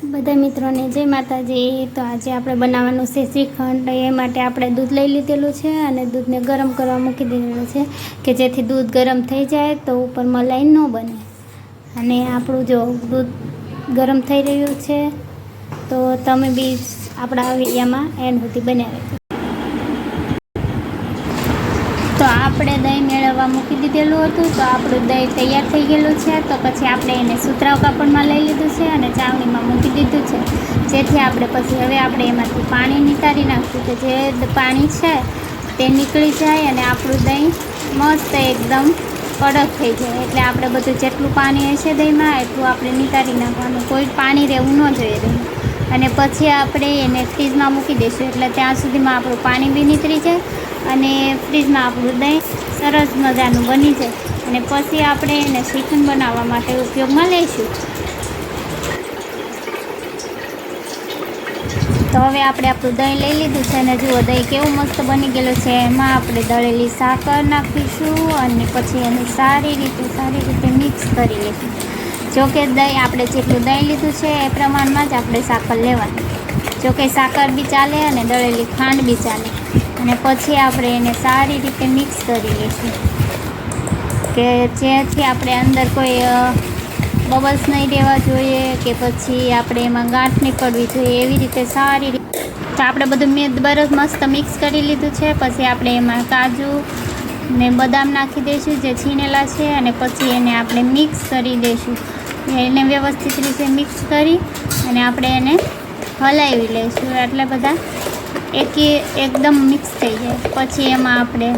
બધા મિત્રોને જય માતાજી। તો આજે આપણે બનાવવાનું છે શ્રીખંડ। એ માટે આપણે દૂધ લઈ લીધેલું છે અને દૂધને ગરમ કરવા મૂકી દીધેલું છે કે જેથી દૂધ ગરમ થઈ જાય તો ઉપર મલાઈ ન બને। અને આપણું જો દૂધ ગરમ થઈ રહ્યું છે તો તમે બી આપણા વિડીયોમાં એન્ડ સુધી બનાવી। તો આપણે દહીં મેળવવા મૂકી દીધેલું હતું તો આપણું દહીં તૈયાર થઈ ગયેલું છે। તો પછી આપણે એને સુતરાઉ કાપડમાં લઈ લીધું છે અને ચાવણીમાં મૂકી દીધું છે જેથી આપણે પછી હવે આપણે એમાંથી પાણી નિતારી નાખશું કે જે પાણી છે તે નીકળી જાય અને આપણું દહીં મસ્ત એકદમ કડક થઈ જાય। એટલે આપણે બધું જેટલું પાણી હશે દહીંમાં એટલું આપણે નિતારી નાખવાનું, કોઈ પાણી રહેવું ન જોઈએ દહીં। અને પછી આપણે એને ફ્રીજમાં મૂકી દઈશું એટલે ત્યાં સુધીમાં આપણું પાણી બી નીતરી જાય અને ફ્રીજમાં આપણું દહીં સરસ મજાનું બની જાય। અને પછી આપણે એને શ્રીખંડ બનાવવા માટે ઉપયોગમાં લઈશું। તો હવે આપણે આપણું દહીં લઈ લીધું છે અને જુઓ દહીં કેવું મસ્ત બની ગયેલું છે। એમાં આપણે દળેલી સાકર નાખીશું અને પછી એને સારી રીતે મિક્સ કરી લઈશું। જોકે દહીં આપણે જેટલું દહીં લીધું છે એ પ્રમાણમાં જ આપણે સાકર લેવાની। જોકે સાકર બી ચાલે અને દળેલી ખાંડ બી ચાલે। અને પછી આપણે એને સારી રીતે મિક્સ કરી લઈશું કે જેથી આપણે અંદર કોઈ બબલ્સ નહીં રહેવા જોઈએ કે પછી આપણે એમાં ગાંઠ નહીં પડવી જોઈએ, એવી રીતે સારી રીતે। તો આપણે બધું બરફ મસ્ત મિક્સ કરી લીધું છે। પછી આપણે એમાં કાજુ ને બદામ નાખી દઈશું જે છીણેલા છે અને પછી એને આપણે મિક્સ કરી દઈશું। એને વ્યવસ્થિત રીતે મિક્સ કરી અને આપણે એને હલાવી લઈશું એટલે બધા એકદમ મિક્સ થઈ જાય। પછી એમાં આપણે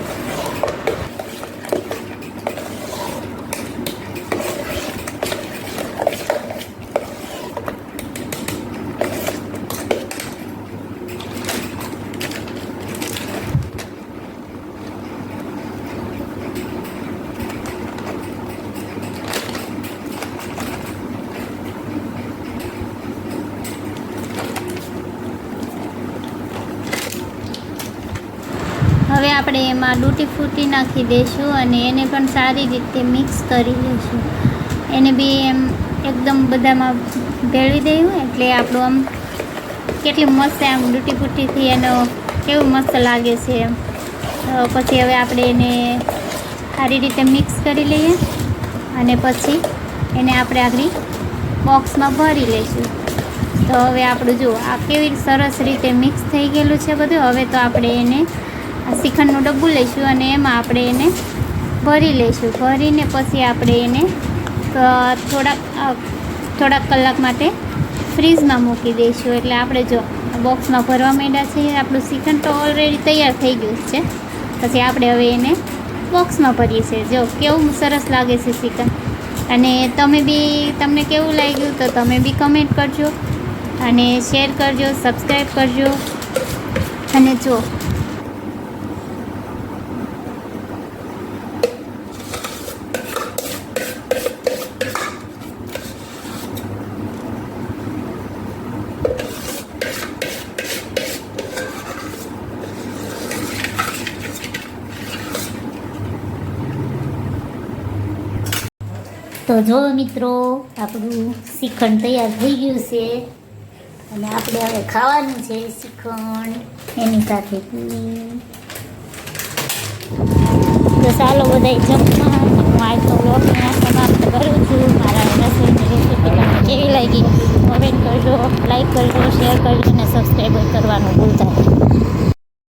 હવે આપણે એમાં ડૂટી ફૂટી નાખી દઈશું અને એને પણ સારી રીતે મિક્સ કરી લઈશું। એને બી એમ એકદમ બધામાં ભેળવી દઈએ એટલે આપણું આમ કેટલી મસ્ત આમ ડૂટી ફૂટીથી એનો કેવું મસ્ત લાગે છે એમ। તો પછી હવે આપણે એને સારી રીતે મિક્સ કરી લઈએ અને પછી એને આપણે આગળ બોક્સમાં ભરી લઈશું। તો હવે આપણું જુઓ આ કેવી સરસ રીતે મિક્સ થઈ ગયેલું છે બધું। હવે તો આપણે એને શ્રીખંડનું ડબ્બું લઈશું અને એમાં આપણે એને ભરી લઈશું। ભરીને પછી આપણે એને થોડાક કલાક માટે ફ્રીજમાં મૂકી દઈશું। એટલે આપણે જો બોક્સમાં ભરવા માંડ્યા છીએ, આપણું શ્રીખંડ તો ઓલરેડી તૈયાર થઈ ગયું છે। પછી આપણે હવે એને બોક્સમાં ભરીએ છીએ। જો કેવું સરસ લાગે છે શ્રીખંડ। અને તમને કેવું લાગ્યું તો તમે બી કમેન્ટ કરજો અને શેર કરજો, સબસ્ક્રાઈબ કરજો। અને જો તો જો મિત્રો આપણું શ્રીખંડ તૈયાર થઈ ગયું છે અને આપણે હવે ખાવાનું છે શ્રીખંડ એની સાથે। તો ચાલો બધા જમવા। હું આજ તો વ્લોગને સમાપ્ત કરું છું। મારા રસોઈની રેસીપી તમને કેવી લાગી કમેન્ટ કરજો, લાઈક કરજો, શેર કરજો અને સબસ્ક્રાઈબ કરવાનું ભૂલતા નહીં।